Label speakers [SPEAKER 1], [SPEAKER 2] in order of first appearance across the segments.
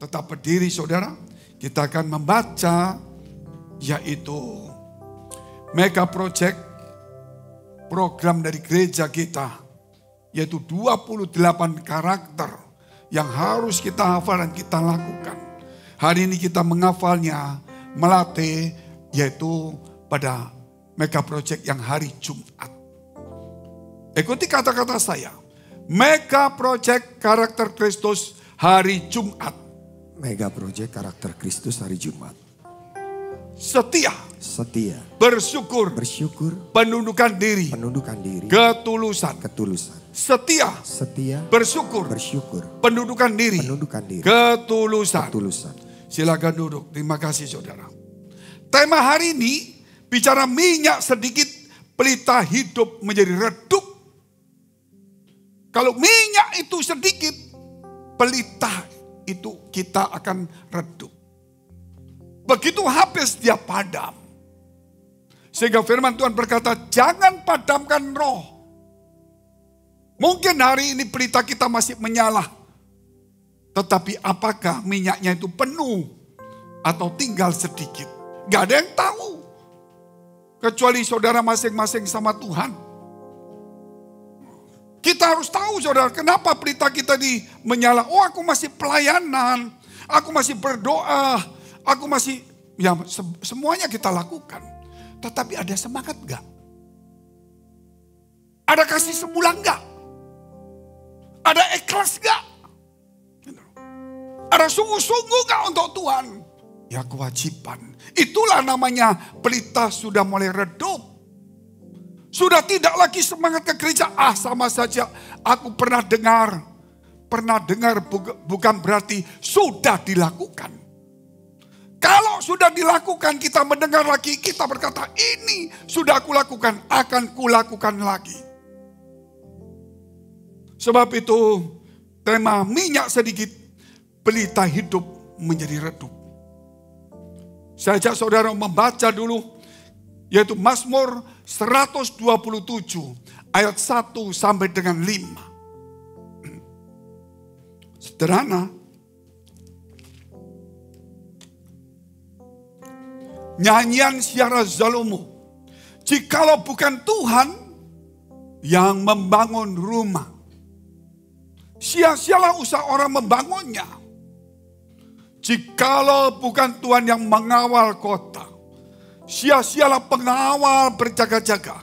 [SPEAKER 1] Tetap berdiri saudara. Kita akan membaca yaitu Mega Project, program dari gereja kita. Yaitu 28 karakter yang harus kita hafal dan kita lakukan. Hari ini kita menghafalnya, melatih, yaitu pada Mega Project yang hari Jumat. Ikuti kata-kata saya. Mega Project karakter Kristus hari Jumat.
[SPEAKER 2] Mega Project karakter Kristus hari Jumat.
[SPEAKER 1] Setia.
[SPEAKER 2] Setia.
[SPEAKER 1] Bersyukur.
[SPEAKER 2] Bersyukur.
[SPEAKER 1] Penundukan diri.
[SPEAKER 2] Penundukan diri.
[SPEAKER 1] Ketulusan.
[SPEAKER 2] Ketulusan.
[SPEAKER 1] Setia.
[SPEAKER 2] Setia.
[SPEAKER 1] Bersyukur.
[SPEAKER 2] Bersyukur.
[SPEAKER 1] Penundukan diri.
[SPEAKER 2] Penundukan diri.
[SPEAKER 1] Ketulusan.
[SPEAKER 2] Ketulusan.
[SPEAKER 1] Silakan duduk. Terima kasih saudara. Tema hari ini bicara minyak sedikit, pelita hidup menjadi redup. Kalau minyak itu sedikit, pelita itu kita akan redup. Begitu habis dia padam. Sehingga firman Tuhan berkata, jangan padamkan roh. Mungkin hari ini pelita kita masih menyala. Tetapi apakah minyaknya itu penuh atau tinggal sedikit? Gak ada yang tahu. Kecuali saudara masing-masing sama Tuhan. Kita harus tahu saudara, kenapa pelita kita menyala. Oh, aku masih pelayanan, aku masih berdoa, aku masih, ya semuanya kita lakukan. Tetapi ada semangat gak? Ada kasih semula gak? Ada ikhlas gak? Ada sungguh-sungguh gak untuk Tuhan? Ya kewajiban. Itulah namanya pelita sudah mulai redup. Sudah tidak lagi semangat ke gereja. Ah, sama saja aku pernah dengar. Pernah dengar bukan berarti sudah dilakukan. Kalau sudah dilakukan kita mendengar lagi. Kita berkata ini sudah aku lakukan. Akan kulakukan lagi. Sebab itu tema minyak sedikit. Pelita hidup menjadi redup. Saya ajak saudara membaca dulu. Yaitu Mazmur 127 ayat 1 sampai dengan 5. Sederhana. Nyanyian Syara Salomo. Jikalau bukan Tuhan yang membangun rumah, sia-sialah usaha orang membangunnya. Jikalau bukan Tuhan yang mengawal kota, sia-sialah pengawal berjaga-jaga.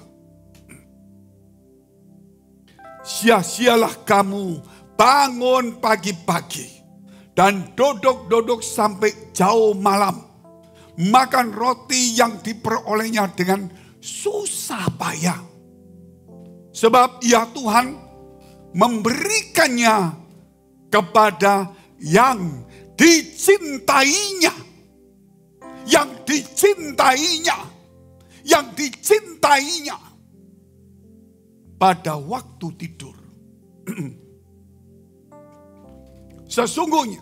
[SPEAKER 1] Sia-sialah kamu bangun pagi-pagi dan duduk-duduk sampai jauh malam. Makan roti yang diperolehnya dengan susah payah. Sebab ia Tuhan memberikannya kepada yang dicintainya. Yang dicintainya. Yang dicintainya. Pada waktu tidur. Sesungguhnya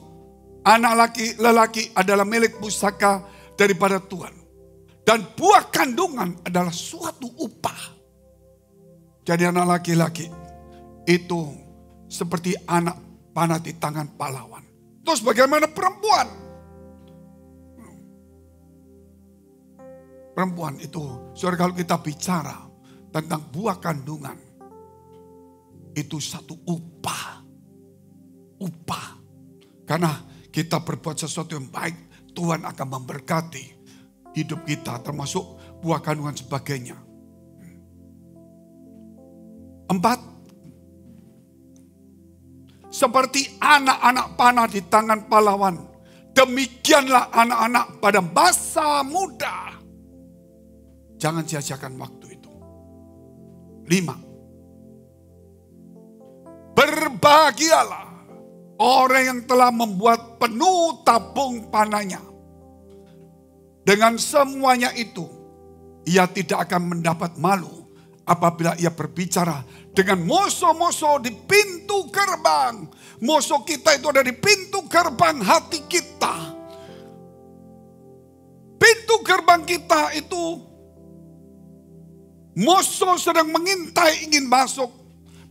[SPEAKER 1] anak lelaki adalah milik pusaka daripada Tuhan. Dan buah kandungan adalah suatu upah. Jadi anak laki-laki itu seperti anak panah di tangan pahlawan. Terus bagaimana perempuan? Perempuan itu, saudara, kalau kita bicara tentang buah kandungan, itu satu upah. Upah. Karena kita berbuat sesuatu yang baik, Tuhan akan memberkati hidup kita, termasuk buah kandungan sebagainya. 4. Seperti anak-anak panah di tangan pahlawan, demikianlah anak-anak pada masa muda. Jangan sia-siakan waktu itu. 5. Berbahagialah orang yang telah membuat penuh tabung panahnya. Dengan semuanya itu, ia tidak akan mendapat malu apabila ia berbicara dengan musuh-musuh di pintu gerbang. Musuh kita itu ada di pintu gerbang hati kita. Pintu gerbang kita itu musuh sedang mengintai ingin masuk.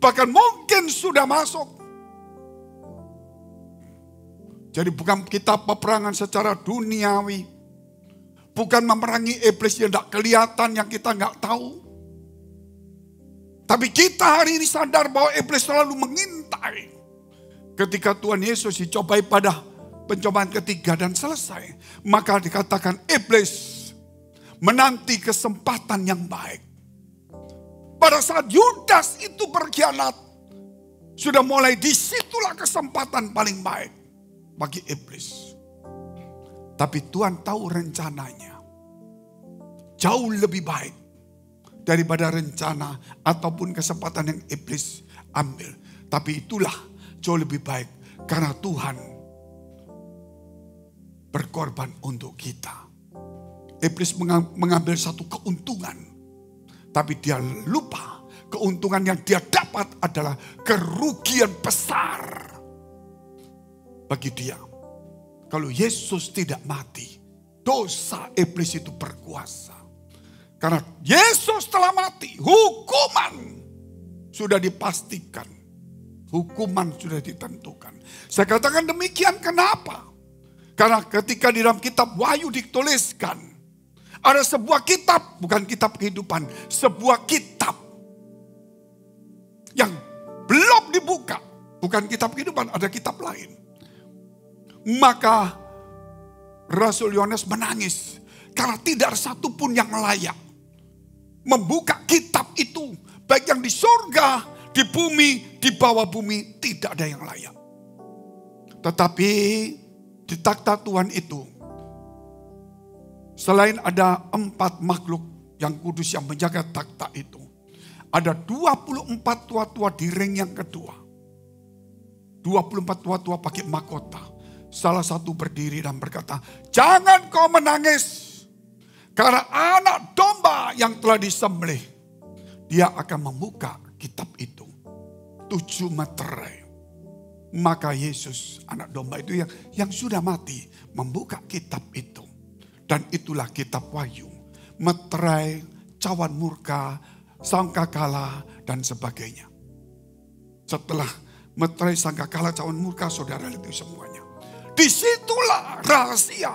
[SPEAKER 1] Bahkan mungkin sudah masuk. Jadi bukan kita peperangan secara duniawi. Bukan memerangi iblis yang tidak kelihatan, yang kita nggak tahu. Tapi kita hari ini sadar bahwa iblis selalu mengintai. Ketika Tuhan Yesus dicobai pada pencobaan ketiga dan selesai. Maka dikatakan iblis menanti kesempatan yang baik. Pada saat Yudas itu berkhianat. Sudah mulai disitulah kesempatan paling baik bagi iblis. Tapi Tuhan tahu rencananya. Jauh lebih baik daripada rencana ataupun kesempatan yang iblis ambil. Tapi itulah jauh lebih baik karena Tuhan berkorban untuk kita. Iblis mengambil satu keuntungan, tapi dia lupa keuntungan yang dia dapat adalah kerugian besar bagi dia. Kalau Yesus tidak mati, dosa iblis itu berkuasa. Karena Yesus telah mati, hukuman sudah dipastikan. Hukuman sudah ditentukan. Saya katakan demikian kenapa? Karena ketika di dalam kitab Wahyu dituliskan, ada sebuah kitab, bukan kitab kehidupan, sebuah kitab yang belum dibuka. Bukan kitab kehidupan, ada kitab lain. Maka Rasul Yohanes menangis karena tidak ada satupun yang layak membuka kitab itu. Baik yang di surga, di bumi, di bawah bumi, tidak ada yang layak. Tetapi di takhta Tuhan itu, selain ada 4 makhluk yang kudus yang menjaga takhta itu, ada 24 tua-tua di ring yang kedua. 24 tua-tua pakai mahkota. Salah satu berdiri dan berkata, jangan kau menangis. Karena anak domba yang telah disembelih, dia akan membuka kitab itu. 7 meterai. Maka Yesus, anak domba itu yang sudah mati, membuka kitab itu. Dan itulah kitab Wahyu. Meterai, cawan murka, sangkakala, dan sebagainya. Setelah meterai, sangkakala, cawan murka, saudara itu semuanya. Disitulah rahasia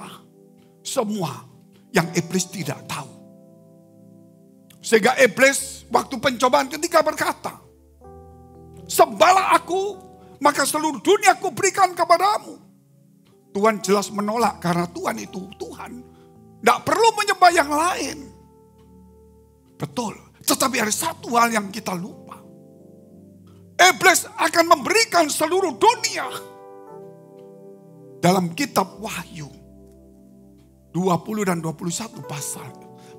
[SPEAKER 1] semua yang iblis tidak tahu. Sehingga iblis waktu pencobaan ketika berkata, sembahlah aku, maka seluruh dunia aku berikan kepadamu. Tuhan jelas menolak karena Tuhan itu Tuhan. Tidak perlu menyembah yang lain. Betul. Tetapi ada satu hal yang kita lupa. Iblis akan memberikan seluruh dunia. Dalam kitab Wahyu 20 dan 21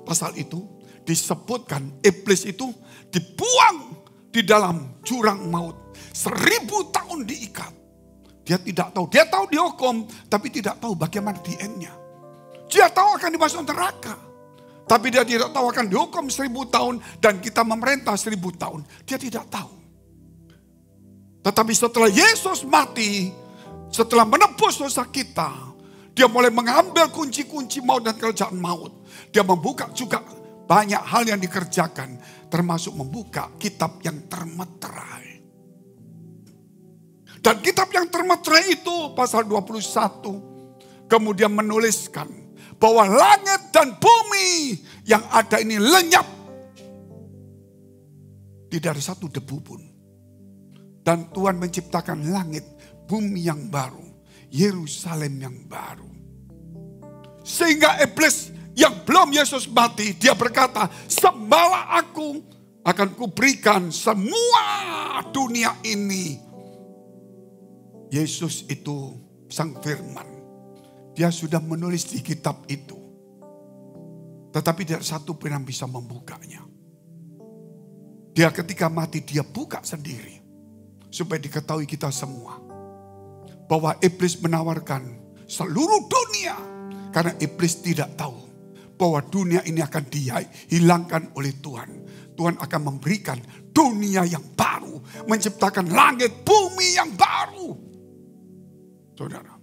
[SPEAKER 1] pasal itu disebutkan iblis itu dibuang di dalam jurang maut. 1000 tahun diikat. Dia tidak tahu. Dia tahu dihukum, tapi tidak tahu bagaimana di endnya. Dia tahu akan dimasukkan neraka. Tapi dia tidak tahu akan dihukum 1000 tahun dan kita memerintah 1000 tahun. Dia tidak tahu. Tetapi setelah Yesus mati, setelah menebus dosa kita, dia mulai mengambil kunci-kunci maut dan kerajaan maut. Dia membuka juga banyak hal yang dikerjakan, termasuk membuka kitab yang termeterai. Dan kitab yang termeterai itu pasal 21 kemudian menuliskan bahwa langit dan bumi yang ada ini lenyap. Tidak ada satu debu pun. Dan Tuhan menciptakan langit, bumi yang baru, Yerusalem yang baru. Sehingga iblis yang belum Yesus mati, dia berkata, sembahlah aku, akan kuberikan semua dunia ini. Yesus itu sang firman. Dia sudah menulis di kitab itu. Tetapi tidak satu pun yang bisa membukanya. Dia ketika mati, dia buka sendiri. Supaya diketahui kita semua. Bahwa iblis menawarkan seluruh dunia. Karena iblis tidak tahu bahwa dunia ini akan dihilangkan oleh Tuhan. Tuhan akan memberikan dunia yang baru. Menciptakan langit bumi yang baru. Saudara,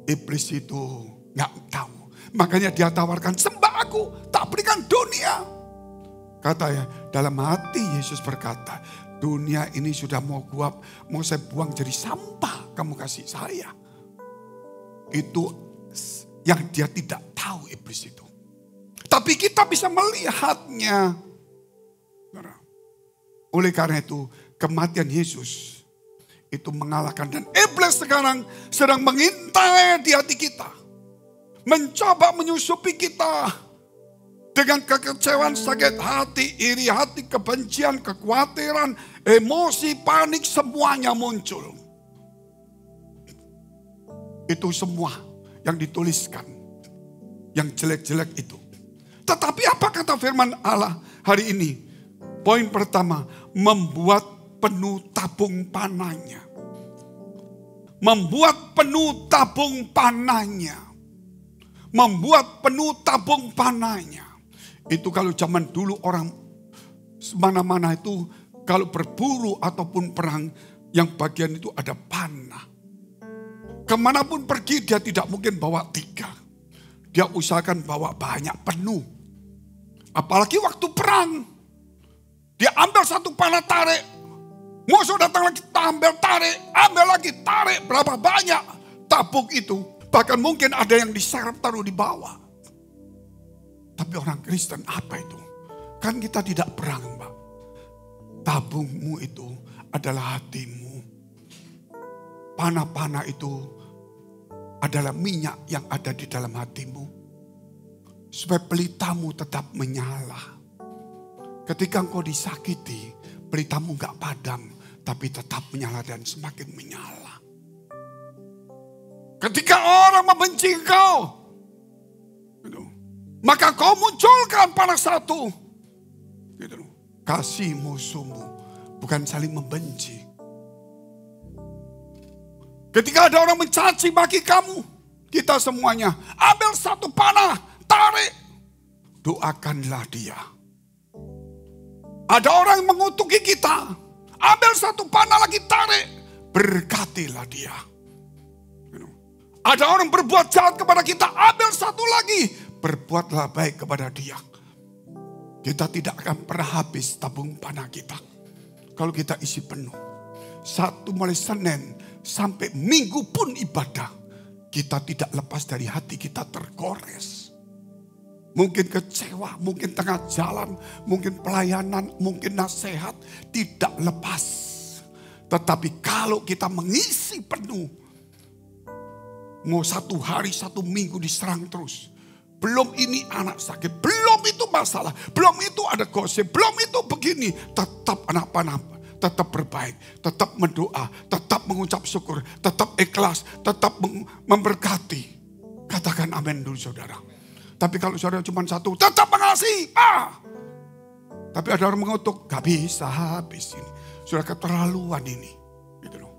[SPEAKER 1] iblis itu gak tahu. Makanya dia tawarkan, sembah aku, tak berikan dunia. Katanya, dalam hati Yesus berkata, dunia ini sudah mau saya buang jadi sampah, kamu kasih saya. Itu yang dia tidak tahu iblis itu. Tapi kita bisa melihatnya. Oleh karena itu kematian Yesus itu mengalahkan. Dan iblis sekarang sedang mengintai di hati kita. Mencoba menyusupi kita. Dengan kekecewaan, sakit hati, iri hati, kebencian, kekhawatiran, emosi, panik, semuanya muncul. Itu semua yang dituliskan. Yang jelek-jelek itu. Tetapi apa kata firman Allah hari ini? Poin pertama, membuat penuh tabung panahnya. Membuat penuh tabung panahnya. Membuat penuh tabung panahnya. Itu kalau zaman dulu orang mana-mana itu kalau berburu ataupun perang yang bagian itu ada panah. Kemanapun pergi dia tidak mungkin bawa 3. Dia usahakan bawa banyak penuh. Apalagi waktu perang. Dia ambil 1 panah tarik. Musuh datang lagi ambil tarik. Ambil lagi tarik. Berapa banyak tabung itu. Bahkan mungkin ada yang diserap taruh di bawah. Tapi orang Kristen apa itu? Kan kita tidak perang, Pak. Tabungmu itu adalah hatimu. Panah-panah itu adalah minyak yang ada di dalam hatimu. Supaya pelitamu tetap menyala. Ketika engkau disakiti, pelitamu gak padam. Tapi tetap menyala dan semakin menyala. Ketika orang membenci engkau, maka kau munculkan panah 1. Gitu. Kasih musuhmu, bukan saling membenci. Ketika ada orang mencaci maki kamu, kita semuanya ambil 1 panah, tarik. Doakanlah dia. Ada orang yang mengutuki kita, ambil 1 panah lagi, tarik. Berkatilah dia. Gitu. Ada orang berbuat jahat kepada kita, ambil 1 lagi. Berbuatlah baik kepada dia. Kita tidak akan pernah habis tabung panah kita. Kalau kita isi penuh. 1 mulai Senin sampai Minggu pun ibadah. Kita tidak lepas dari hati kita tergores. Mungkin kecewa, mungkin tengah jalan, mungkin pelayanan, mungkin nasihat. Tidak lepas. Tetapi kalau kita mengisi penuh. Mau 1 hari, 1 minggu diserang terus. Belum ini anak sakit, belum itu masalah, belum itu ada gosip, belum itu begini. Tetap anak panah, tetap berbaik, tetap mendoa, tetap mengucap syukur, tetap ikhlas, tetap memberkati. Katakan amin dulu saudara. Tapi kalau saudara cuma 1, tetap mengasihi. Tapi ada orang mengutuk, gak bisa habis ini. Sudah keterlaluan ini. Gitu loh.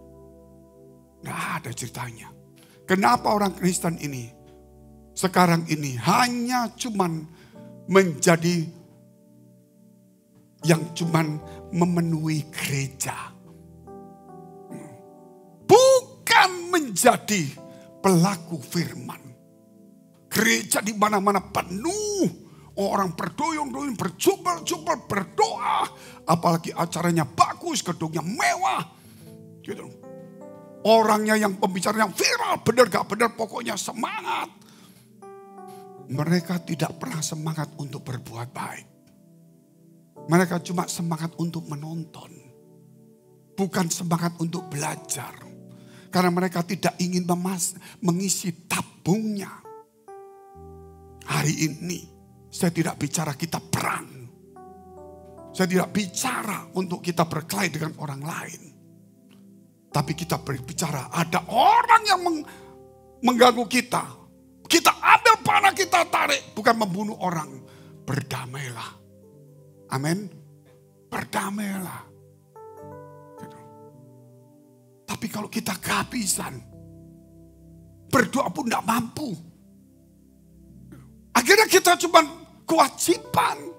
[SPEAKER 1] Gak ada ceritanya. Kenapa orang Kristen ini sekarang ini hanya cuman menjadi yang cuman memenuhi gereja. Bukan menjadi pelaku firman. Gereja di mana-mana penuh. Orang berduyun-duyun, berjubel-jubel, berdoa. Apalagi acaranya bagus, gedungnya mewah. Gitu. Orangnya yang pembicaranya viral, benar gak benar, pokoknya semangat. Mereka tidak pernah semangat untuk berbuat baik. Mereka cuma semangat untuk menonton. Bukan semangat untuk belajar. Karena mereka tidak ingin mengisi tabungnya. Hari ini saya tidak bicara kita perang. Saya tidak bicara untuk kita berkelahi dengan orang lain. Tapi kita berbicara ada orang yang mengganggu kita. Kita ambil panah, kita tarik. Bukan membunuh orang. Berdamailah. Amin. Berdamailah. Gitu. Tapi kalau kita kehabisan. Berdoa pun tidak mampu. Akhirnya kita cuma kewajiban.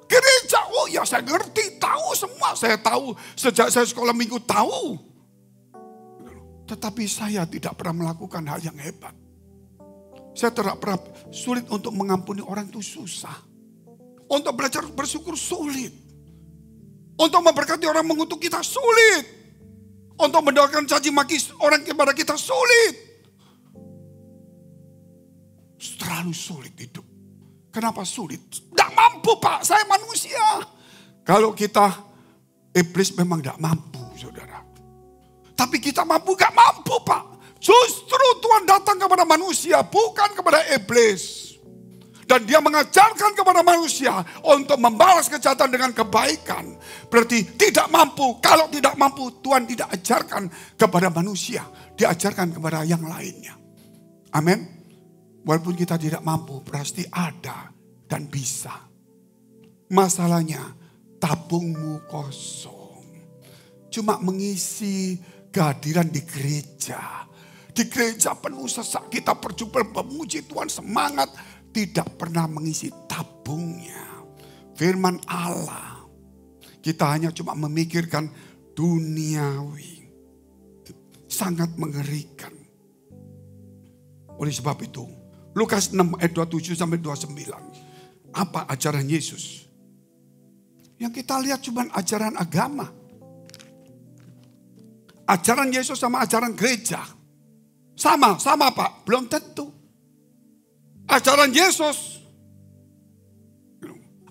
[SPEAKER 1] Gereja, oh ya saya ngerti, tahu semua. Saya tahu, sejak saya sekolah minggu tahu. Tetapi saya tidak pernah melakukan hal yang hebat. Saya tidak pernah sulit untuk mengampuni orang itu susah. Untuk belajar bersyukur sulit. Untuk memberkati orang mengutuk kita sulit. Untuk mendoakan caci maki orang kepada kita sulit. terlalu sulit hidup. Kenapa sulit? Tidak mampu Pak, saya manusia. Kalau kita, iblis memang tidak mampu saudara. Tapi kita mampu, gak mampu Pak. Justru Tuhan datang kepada manusia, bukan kepada iblis. Dan dia mengajarkan kepada manusia untuk membalas kejahatan dengan kebaikan. Berarti tidak mampu. Kalau tidak mampu, Tuhan tidak ajarkan kepada manusia. Dia ajarkan kepada yang lainnya. Amin. Walaupun kita tidak mampu, pasti ada dan bisa. Masalahnya, tabungmu kosong. Cuma mengisi kehadiran di gereja. Di gereja penuh sesak, kita berjubel memuji Tuhan, semangat. Tidak pernah mengisi tabungnya. Firman Allah. Kita hanya cuma memikirkan duniawi. Sangat mengerikan. Oleh sebab itu, Lukas 6 ayat 27 sampai 29. Apa ajaran Yesus? Yang kita lihat cuma ajaran agama. Ajaran Yesus sama ajaran gereja. Sama Pak, belum tentu. Ajaran Yesus,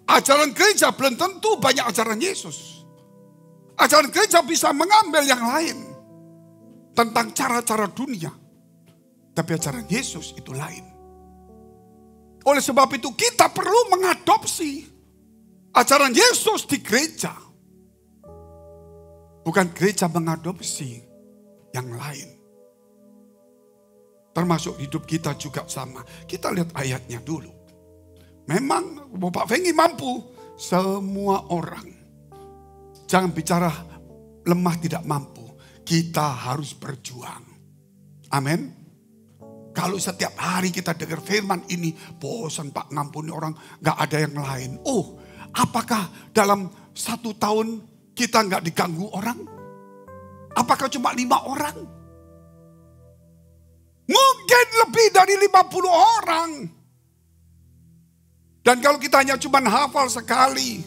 [SPEAKER 1] ajaran gereja belum tentu banyak ajaran Yesus. Ajaran gereja bisa mengambil yang lain tentang cara-cara dunia. Tapi ajaran Yesus itu lain. Oleh sebab itu kita perlu mengadopsi ajaran Yesus di gereja. Bukan gereja mengadopsi yang lain. Termasuk hidup kita juga sama. Kita lihat ayatnya dulu. Memang Bapak Fengi mampu. Semua orang. Jangan bicara lemah tidak mampu. Kita harus berjuang. Amin. Kalau setiap hari kita dengar firman ini. Bosan Pak, ngampuni orang. Gak ada yang lain. Oh, apakah dalam 1 tahun kita gak diganggu orang? Apakah cuma 5 orang? Mungkin lebih dari 50 orang. Dan kalau kita hanya cuma hafal sekali.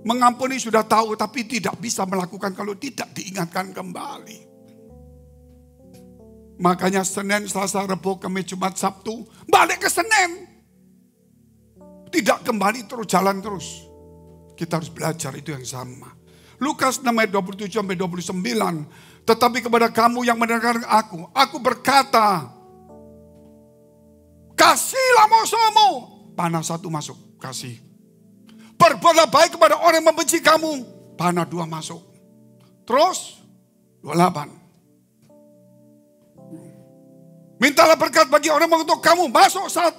[SPEAKER 1] Mengampuni sudah tahu tapi tidak bisa melakukan kalau tidak diingatkan kembali. Makanya Senin, Selasa, Rabu, Kamis, Jumat, Sabtu. Balik ke Senin. Tidak kembali terus, jalan terus. Kita harus belajar itu yang sama. Lukas 6 ayat 27 sampai 29. Tetapi kepada kamu yang mendengar aku berkata, kasihlah musuhmu. Panah 1 masuk, kasih. Berbuatlah baik kepada orang yang membenci kamu. Panah 2 masuk. Terus, 28. Mintalah berkat bagi orang yang mengutuk kamu, masuk 1.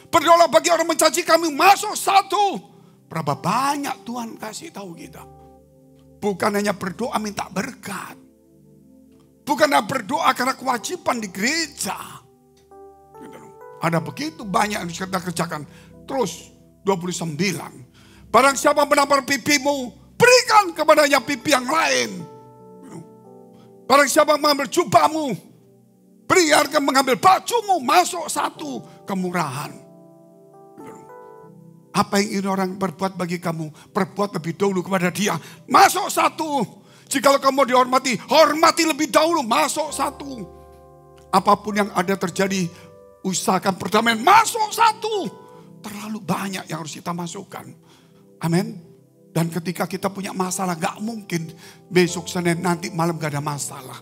[SPEAKER 1] Berdoalah bagi orang mencaci kamu, masuk 1. Berapa banyak Tuhan kasih tahu kita. Bukan hanya berdoa minta berkat. Bukan hanya berdoa karena kewajiban di gereja. Ada begitu banyak yang kita kerjakan. Terus 29. Barang siapa menampar pipimu, berikan kepadanya pipi yang lain. Barang siapa mengambil jubahmu, biarkan mengambil bajumu, masuk 1 kemurahan. Apa yang ingin orang berbuat bagi kamu, perbuat lebih dahulu kepada dia. Masuk 1. Jikalau kamu dihormati, hormati lebih dahulu, masuk 1. Apapun yang ada terjadi, usahakan perdamaian, masuk 1. Terlalu banyak yang harus kita masukkan. Amin. Dan ketika kita punya masalah, gak mungkin besok Senin nanti malam gak ada masalah.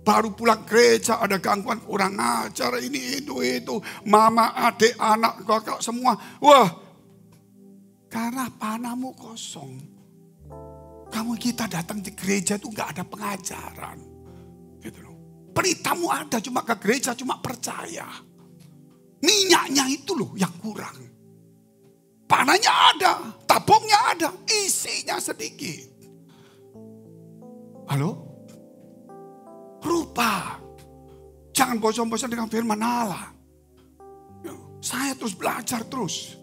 [SPEAKER 1] Baru pulang gereja ada gangguan, kurang ajar ini itu. Mama, adik, anak, kakak semua. Wah, karena panahmu kosong. Kamu kita datang di gereja itu gak ada pengajaran. Gitu loh. Beritamu ada, cuma ke gereja cuma percaya. Minyaknya itu loh yang kurang. Panahnya ada, tabungnya ada, isinya sedikit. Halo? Rupa. Jangan bosan-bosan dengan firman Allah. Saya terus belajar terus.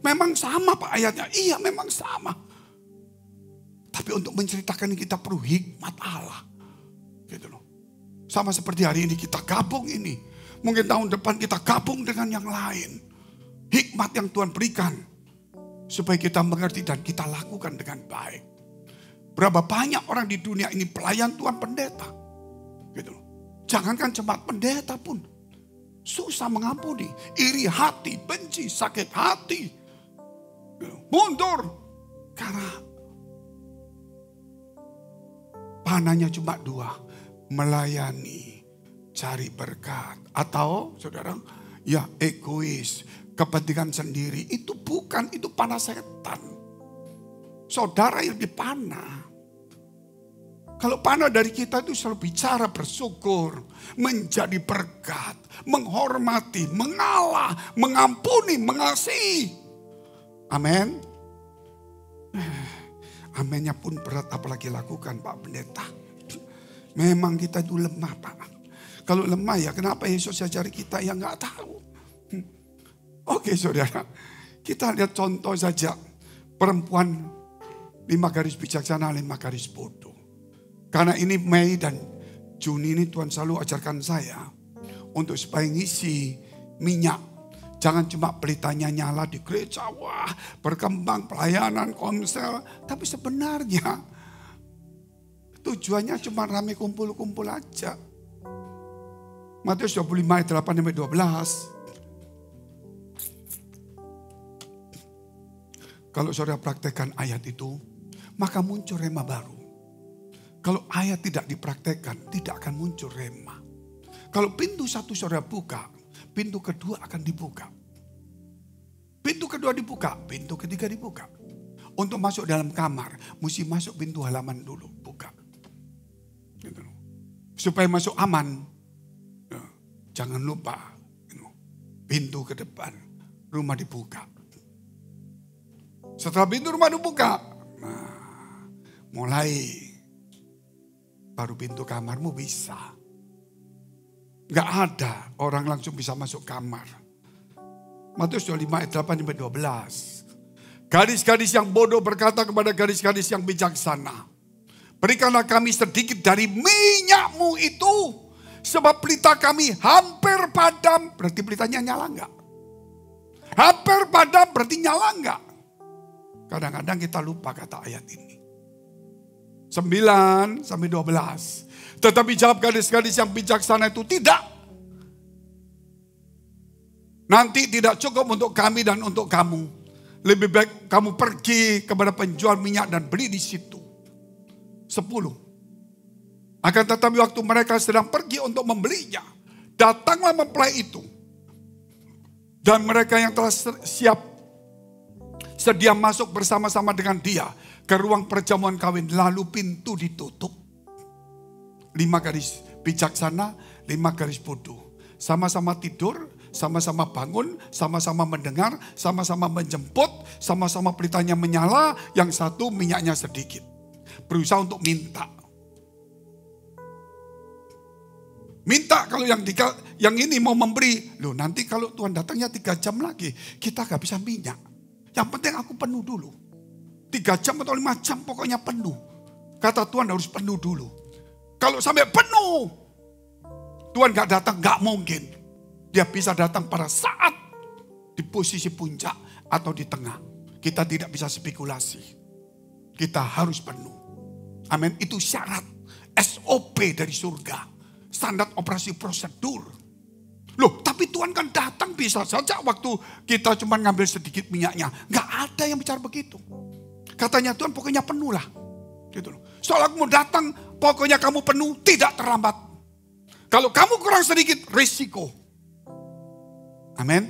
[SPEAKER 1] Memang sama Pak ayatnya. Iya memang sama. Tapi untuk menceritakan kita perlu hikmat Allah. Gitu loh. Sama seperti hari ini kita gabung ini. Mungkin tahun depan kita gabung dengan yang lain. Hikmat yang Tuhan berikan. Supaya kita mengerti dan kita lakukan dengan baik. Berapa banyak orang di dunia ini pelayan Tuhan pendeta. Gitu loh. Jangankan jemaat pendeta pun. susah mengampuni. Iri hati, benci, sakit hati. Mundur. Karena panahnya cuma dua. Melayani, cari berkat. Atau saudara, ya egois, kepentingan sendiri. Itu bukan, itu panah setan. Saudara yang dipanah. Kalau panah dari kita itu selalu bicara bersyukur, menjadi berkat, menghormati, mengalah, mengampuni, mengasihi. Amin. Amennya pun berat, apalagi lakukan Pak Pendeta. Memang kita itu lemah Pak. Kalau lemah ya kenapa Yesus ajari kita yang gak tahu. Oke saudara, kita lihat contoh saja. Perempuan 5 garis bijaksana, 5 garis bodoh. Karena ini Mei dan Juni ini Tuhan selalu ajarkan saya untuk supaya ngisi minyak. Jangan cuma pelitanya nyala di gereja, wah berkembang pelayanan, komsel. Tapi sebenarnya tujuannya cuma rame kumpul-kumpul aja. Matius 25 ayat 8-12. Kalau saudara praktekkan ayat itu, maka muncul rema baru. Kalau ayat tidak dipraktekkan, tidak akan muncul rema. Kalau pintu satu saudara buka, pintu kedua akan dibuka. Pintu kedua dibuka, pintu ketiga dibuka. Untuk masuk dalam kamar, mesti masuk pintu halaman dulu, buka. Gitu. Supaya masuk aman, jangan lupa pintu ke depan, rumah dibuka. Setelah pintu rumah dibuka, nah, mulai baru pintu kamarmu bisa. Gak ada orang langsung bisa masuk kamar. Matius 25 ayat 8-12. Gadis-gadis yang bodoh berkata kepada gadis-gadis yang bijaksana, berikanlah kami sedikit dari minyakmu itu, sebab pelita kami hampir padam. Berarti pelitanya nyala enggak? Hampir padam berarti nyala enggak? Kadang-kadang kita lupa kata ayat ini. 9-12. Tetapi jawab gadis-gadis yang bijaksana itu, tidak. Nanti tidak cukup untuk kami dan untuk kamu. Lebih baik kamu pergi kepada penjual minyak dan beli di situ. 10. Akan tetapi waktu mereka sedang pergi untuk membelinya, datanglah mempelai itu. Dan mereka yang telah siap sedia masuk bersama-sama dengan dia ke ruang perjamuan kawin, lalu pintu ditutup. 5 garis bijaksana, 5 garis bodoh. Sama-sama tidur, sama-sama bangun, sama-sama mendengar, sama-sama menjemput, sama-sama pelitanya menyala, yang satu minyaknya sedikit. Berusaha untuk minta. Minta kalau yang ini mau memberi. Loh nanti kalau Tuhan datangnya 3 jam lagi, kita gak bisa minyak. Yang penting aku penuh dulu. 3 jam atau 5 jam pokoknya penuh. Kata Tuhan harus penuh dulu. Kalau sampai penuh, Tuhan gak datang, gak mungkin. Dia bisa datang pada saat di posisi puncak atau di tengah. Kita tidak bisa spekulasi. Kita harus penuh. Amin. Itu syarat SOP dari surga. Standar operasi prosedur. Loh, tapi Tuhan kan datang bisa saja waktu kita cuma ngambil sedikit minyaknya. Gak ada yang bicara begitu. Katanya Tuhan pokoknya penuh lah. Gitu loh. Soal aku mau datang, pokoknya kamu penuh, tidak terlambat. Kalau kamu kurang sedikit, risiko. Amin.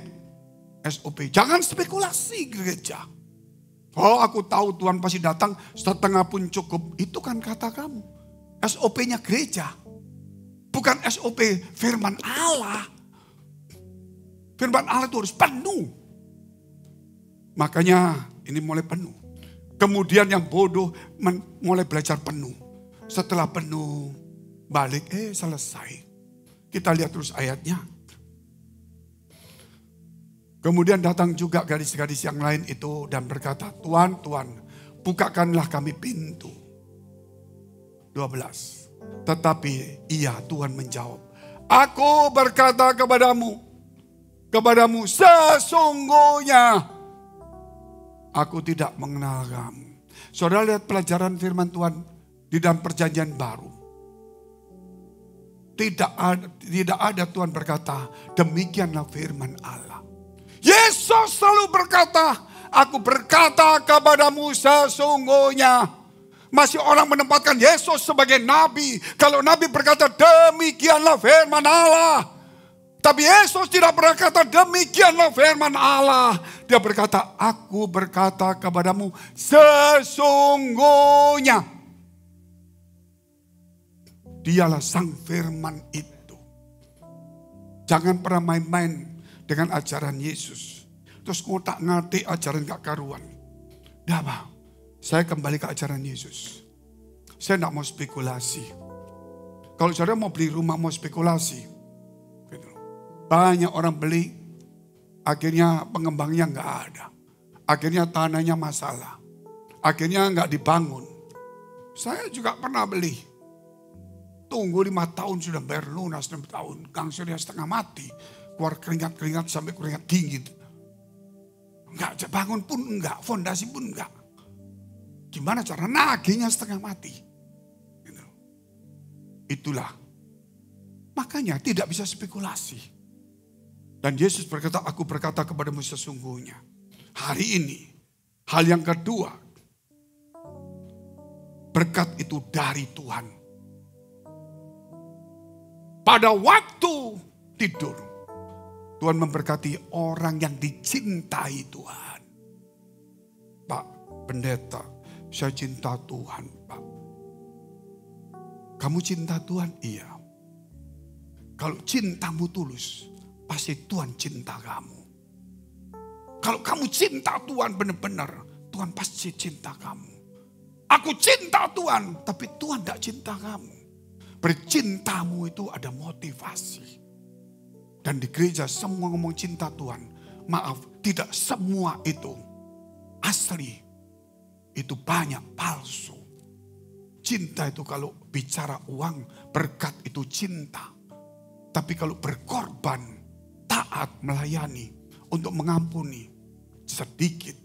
[SPEAKER 1] SOP. Jangan spekulasi gereja. Oh aku tahu Tuhan pasti datang, setengah pun cukup. Itu kan kata kamu. SOP-nya gereja. Bukan SOP firman Allah. Firman Allah itu harus penuh. Makanya ini mulai penuh. Kemudian yang bodoh mulai belajar penuh. Setelah penuh balik, selesai. Kita lihat terus ayatnya. Kemudian datang juga gadis-gadis yang lain itu dan berkata, Tuhan, Tuhan, bukakanlah kami pintu. 12. Tetapi iya Tuhan menjawab, aku berkata kepadamu sesungguhnya aku tidak mengenal kamu. Saudara lihat pelajaran firman Tuhan di dalam perjanjian baru. Tidak ada Tuhan berkata, demikianlah firman Allah. Yesus selalu berkata, aku berkata kepadamu sesungguhnya. Masih orang menempatkan Yesus sebagai nabi. Kalau nabi berkata demikianlah firman Allah. Tapi Yesus tidak berkata demikianlah firman Allah. Dia berkata, aku berkata kepadamu sesungguhnya. Dialah sang firman itu. Jangan pernah main-main dengan ajaran Yesus. Terus ngotak-ngatik ajaran gak karuan. Gak apa. Saya kembali ke ajaran Yesus. Saya gak mau spekulasi. Kalau saudara mau beli rumah mau spekulasi. Banyak orang beli, akhirnya pengembangnya nggak ada. Akhirnya tanahnya masalah. Akhirnya nggak dibangun. Saya juga pernah beli. Tunggu 5 tahun sudah bayar lunas 6 tahun. Gang sudah setengah mati. Keluar keringat-keringat sampai keringat dingin. Nggak bangun pun enggak, fondasi pun enggak. Gimana cara nagihnya setengah mati? Gitu. Itulah. Makanya tidak bisa spekulasi. Dan Yesus berkata, aku berkata kepadamu sesungguhnya. Hari ini, hal yang kedua, berkat itu dari Tuhan. Pada waktu tidur, Tuhan memberkati orang yang dicintai Tuhan. Pak Pendeta, saya cinta Tuhan, Pak. Kamu cinta Tuhan? Iya. Kalau cintamu tulus, pasti Tuhan cinta kamu. Kalau kamu cinta Tuhan benar-benar, Tuhan pasti cinta kamu. Aku cinta Tuhan, tapi Tuhan tidak cinta kamu. Bercintamu itu ada motivasi. Dan di gereja semua ngomong cinta Tuhan. Maaf, tidak semua itu asli. Itu banyak palsu. Cinta itu kalau bicara uang, berkat itu cinta. Tapi kalau berkorban, taat, melayani, untuk mengampuni sedikit.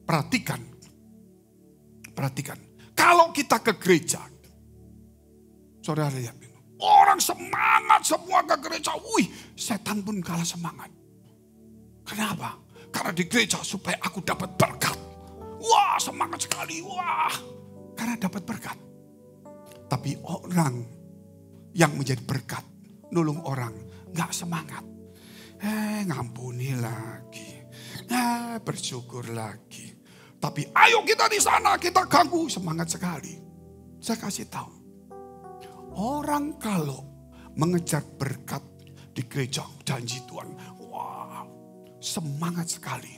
[SPEAKER 1] Perhatikan. Kalau kita ke gereja, saudara lihat, orang semangat semua ke gereja. Wih, setan pun kalah semangat. Kenapa? Karena di gereja supaya aku dapat berkat. Wah, semangat sekali. Wah, karena dapat berkat. Tapi orang yang menjadi berkat, nolong orang, gak semangat. Ngampuni lagi. Bersyukur lagi. Tapi ayo kita di sana, kita ganggu. Semangat sekali. Saya kasih tahu. Orang kalau mengejar berkat di gereja, janji Tuhan. Wah, semangat sekali.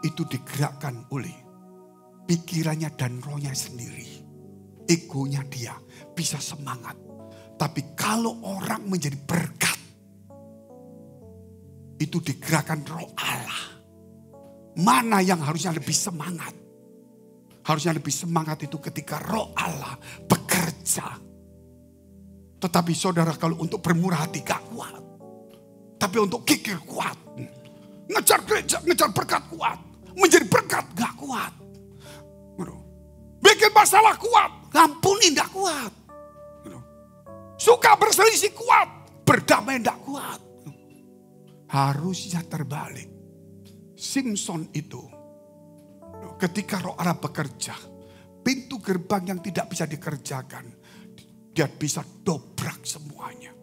[SPEAKER 1] Itu digerakkan oleh pikirannya dan rohnya sendiri. Egonya dia bisa semangat. Tapi kalau orang menjadi berkat, itu digerakkan roh Allah. Mana yang harusnya lebih semangat? Harusnya lebih semangat itu ketika roh Allah bekerja. Tetapi saudara kalau untuk bermurah hati gak kuat. Tapi untuk kikir kuat. Ngejar gereja, ngejar berkat kuat. Menjadi berkat gak kuat. Bikin masalah kuat, ngampuni gak kuat. Suka berselisih kuat, berdamai gak kuat. Harusnya terbalik. Simpson itu ketika roh Allah bekerja, pintu gerbang yang tidak bisa dikerjakan, dia bisa dobrak semuanya.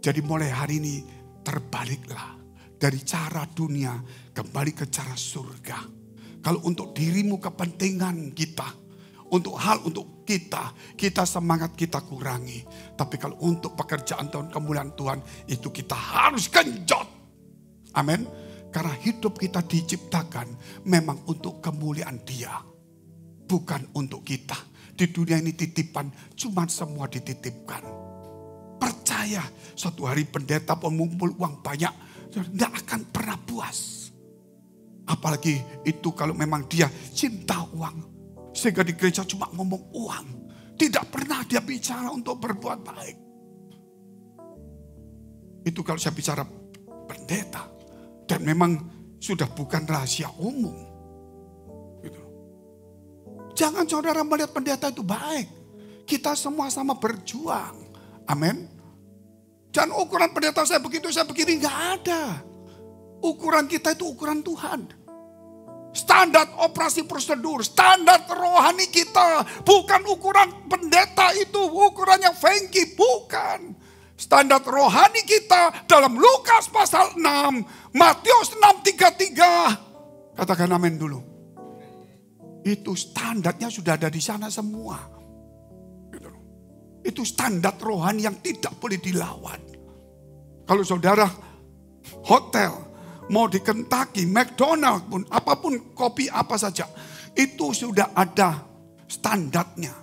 [SPEAKER 1] Jadi mulai hari ini terbaliklah. Dari cara dunia kembali ke cara surga. Kalau untuk dirimu kepentingan kita, untuk hal untuk kita semangat kita kurangi. Tapi kalau untuk pekerjaan Tuhan, kemuliaan Tuhan, itu kita harus genjot. Amin. Karena hidup kita diciptakan memang untuk kemuliaan Dia. Bukan untuk kita. Di dunia ini titipan, cuma semua dititipkan. Percaya, suatu hari pendeta pengumpul uang banyak, tidak akan pernah puas. Apalagi itu kalau memang dia cinta uang. Sehingga di gereja cuma ngomong uang. Tidak pernah dia bicara untuk berbuat baik. Itu kalau saya bicara pendeta. Dan memang sudah bukan rahasia umum. Gitu. Jangan saudara melihat pendeta itu baik. Kita semua sama berjuang. Amin. Dan ukuran pendeta saya begitu, saya begini, nggak ada. Ukuran kita itu ukuran Tuhan. Standar operasi prosedur, standar rohani kita. Bukan ukuran pendeta itu, ukurannya Fengki, bukan. Standar rohani kita dalam Lukas pasal 6, Matius 6:33. Katakan amin dulu. Itu standarnya sudah ada di sana semua. Itu standar rohani yang tidak boleh dilawan. Kalau saudara hotel, mau di Kentucky, McDonald pun, apapun kopi apa saja. Itu sudah ada standarnya.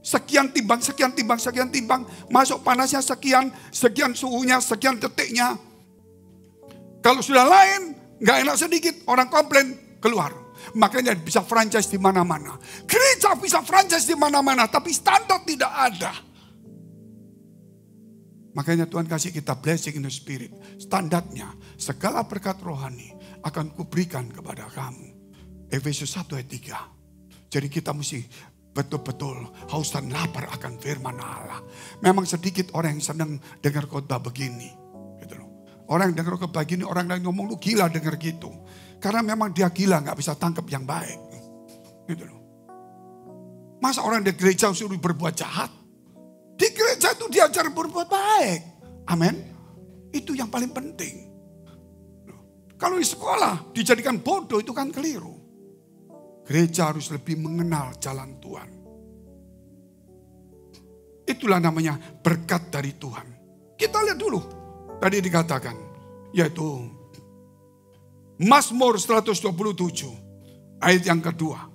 [SPEAKER 1] Sekian timbang, sekian timbang, sekian timbang. Masuk panasnya sekian, sekian suhunya, sekian detiknya. Kalau sudah lain, gak enak sedikit, orang komplain, keluar. Makanya bisa franchise di mana-mana. Gereja bisa franchise di mana-mana, tapi standar tidak ada. Makanya Tuhan kasih kita blessing in the spirit. Standarnya, segala berkat rohani akan kuberikan kepada kamu. Efesus 1 ayat 3. Jadi kita mesti betul-betul haus dan lapar akan firman Allah. Memang sedikit orang yang senang dengar khotbah begini. Gitu loh. Orang yang dengar khotbah begini, orang lain ngomong lu gila dengar gitu. Karena memang dia gila, gak bisa tangkap yang baik. Gitu loh. Masa orang di gereja suruh berbuat jahat? Di gereja itu diajar berbuat baik. Amin. Itu yang paling penting. Kalau di sekolah dijadikan bodoh itu kan keliru. Gereja harus lebih mengenal jalan Tuhan. Itulah namanya berkat dari Tuhan. Kita lihat dulu. Tadi dikatakan. Yaitu Mazmur 127. Ayat yang kedua.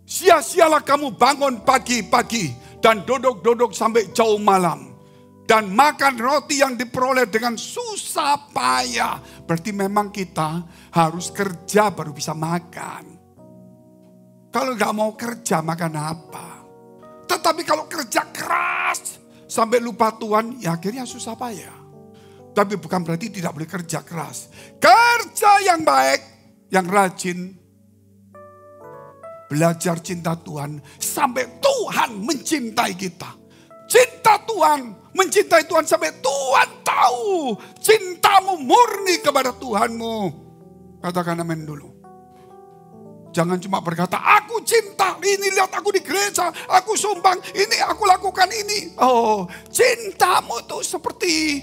[SPEAKER 1] Sia-sialah kamu bangun pagi-pagi dan duduk-duduk sampai jauh malam. Dan makan roti yang diperoleh dengan susah payah. Berarti memang kita harus kerja baru bisa makan. Kalau gak mau kerja makan apa? Tetapi kalau kerja keras sampai lupa Tuhan, ya akhirnya susah payah. Tapi bukan berarti tidak boleh kerja keras. Kerja yang baik, yang rajin. Belajar cinta Tuhan sampai Tuhan mencintai kita. Cinta Tuhan, mencintai Tuhan sampai Tuhan tahu cintamu murni kepada Tuhanmu. Katakan amin dulu. Jangan cuma berkata, aku cinta, ini lihat aku di gereja, aku sumbang, ini aku lakukan ini. Oh, cintamu itu seperti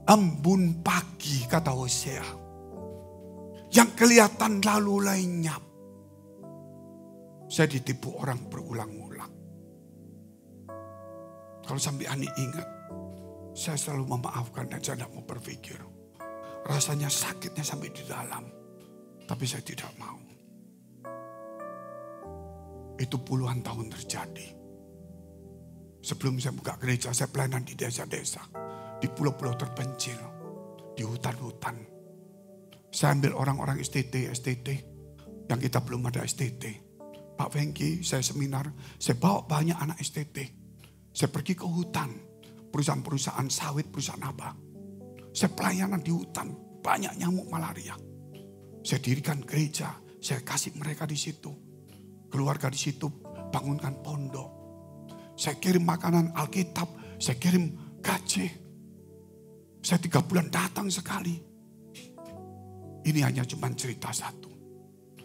[SPEAKER 1] embun pagi, kata Hosea. Yang kelihatan lalu lenyap. Saya ditipu orang berulang-ulang. Kalau sampai Ani ingat, saya selalu memaafkan dan saya tidak mau berpikir. Rasanya sakitnya sampai di dalam. Tapi saya tidak mau. Itu puluhan tahun terjadi. Sebelum saya buka gereja, saya pelayanan di desa-desa. Di pulau-pulau terpencil. Di hutan-hutan. Saya ambil orang-orang STT. Yang kita belum ada STT. Pak Fengki, saya seminar, saya bawa banyak anak STT. Saya pergi ke hutan, perusahaan-perusahaan sawit, perusahaan apa. Saya pelayanan di hutan, banyak nyamuk malaria. Saya dirikan gereja, saya kasih mereka di situ. Keluarga di situ, bangunkan pondok. Saya kirim makanan Alkitab, saya kirim gaji. Saya 3 bulan datang sekali. Ini hanya cuma cerita satu.